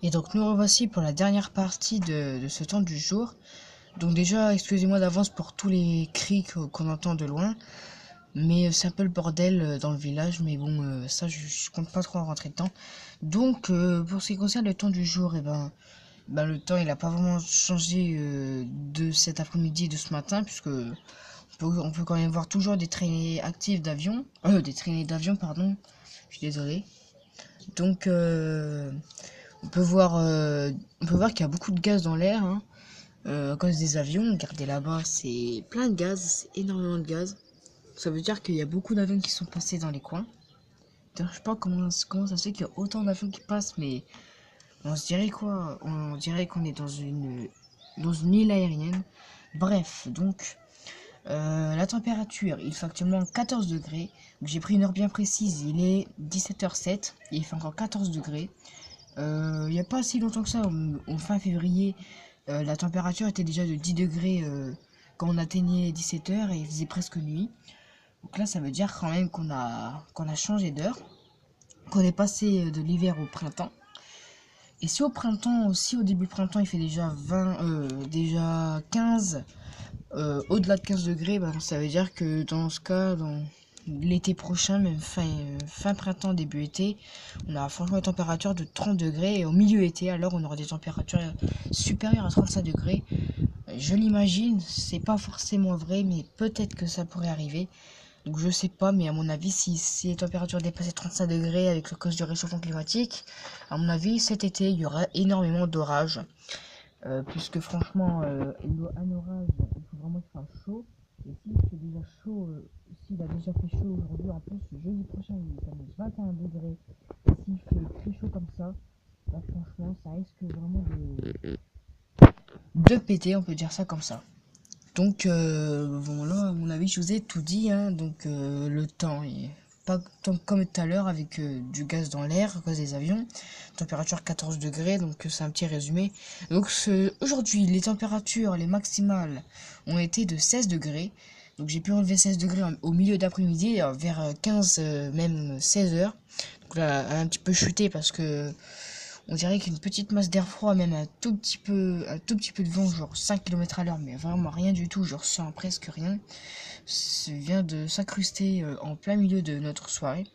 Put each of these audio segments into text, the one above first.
Et donc nous revoici pour la dernière partie de ce temps du jour. Donc déjà, excusez-moi d'avance pour tous les cris qu'on entend de loin. Mais c'est un peu le bordel dans le village. Mais bon, ça je compte pas trop en rentrer dedans. Donc pour ce qui concerne le temps du jour, le temps il a pas vraiment changé de cet après-midi et de ce matin. Puisque on peut quand même voir toujours des traînées actives d'avions. Des traînées d'avions, pardon. Je suis désolé. Donc on peut voir qu'il y a beaucoup de gaz dans l'air, hein, à cause des avions. Regardez là-bas, c'est plein de gaz, c'est énormément de gaz. Ça veut dire qu'il y a beaucoup d'avions qui sont passés dans les coins. D'ailleurs, je sais pas comment ça se fait qu'il y a autant d'avions qui passent, mais on se dirait quoi? On dirait qu'on est dans une île aérienne. Bref, donc la température, il fait actuellement 14 degrés. J'ai pris une heure bien précise, il est 17h07, et il fait encore 14 degrés. Il n'y a pas si longtemps que ça, au fin février, la température était déjà de 10 degrés quand on atteignait 17h et il faisait presque nuit. Donc là, ça veut dire quand même qu'on a changé d'heure, qu'on est passé de l'hiver au printemps. Et si au printemps, aussi au début printemps, il fait déjà 15, au-delà de 15 degrés, ça veut dire que dans ce cas, dans l'été prochain, même fin printemps, début été, on aura franchement une température de 30 degrés. Et au milieu été, alors on aura des températures supérieures à 35 degrés. Je l'imagine, c'est pas forcément vrai, mais peut-être que ça pourrait arriver. Donc je sais pas, mais à mon avis, si les températures dépassaient 35 degrés avec le cause du réchauffement climatique, à mon avis, cet été, il y aura énormément d'orages. Puisque franchement, un orage, il faut vraiment qu'il fasse chaud. Et s'il fait déjà chaud, s'il a déjà fait chaud aujourd'hui, en plus, jeudi prochain, il va mettre 21 degrés. Et s'il fait très chaud comme ça, là, franchement, ça risque vraiment de péter, on peut dire ça comme ça. Donc, bon, là, à mon avis, je vous ai tout dit, hein. Donc, le temps est pas comme tout à l'heure avec du gaz dans l'air à cause des avions. Température 14 degrés, donc c'est un petit résumé. Donc, aujourd'hui, les températures, les maximales, ont été de 16 degrés. Donc, j'ai pu relever 16 degrés au milieu d'après-midi, vers 15, même 16 heures. Donc là, elle a un petit peu chuté parce que on dirait qu'une petite masse d'air froid, même un tout petit peu de vent, genre 5 km à l'heure, mais vraiment rien du tout, je ressens presque rien, vient de s'incruster en plein milieu de notre soirée.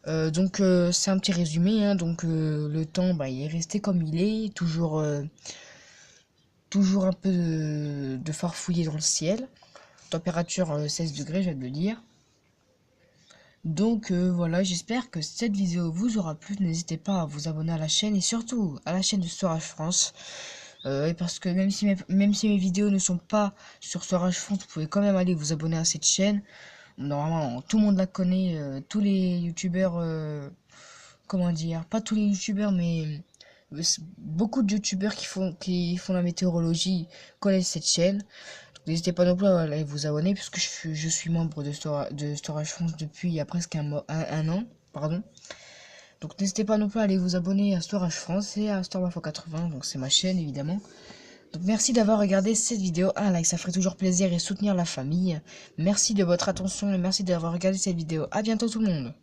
Donc c'est un petit résumé, hein. Donc le temps, il est resté comme il est, toujours un peu de farfouiller dans le ciel. Température 16 degrés, je viens de le dire. Donc voilà, j'espère que cette vidéo vous aura plu. N'hésitez pas à vous abonner à la chaîne et surtout à la chaîne de Storage France. Et parce que même si mes vidéos ne sont pas sur Storage France, vous pouvez quand même aller vous abonner à cette chaîne. Normalement, tout le monde la connaît, tous les youtubeurs, comment dire, pas tous les youtubeurs, mais beaucoup de youtubeurs qui font la météorologie connaissent cette chaîne. N'hésitez pas non plus à aller vous abonner puisque je suis membre de Storage France depuis il y a presque un an. Pardon. Donc n'hésitez pas non plus à aller vous abonner à Storage France et à Stormafo 80, donc c'est ma chaîne évidemment. Donc merci d'avoir regardé cette vidéo. Un like, ça ferait toujours plaisir et soutenir la famille. Merci de votre attention et merci d'avoir regardé cette vidéo. À bientôt tout le monde.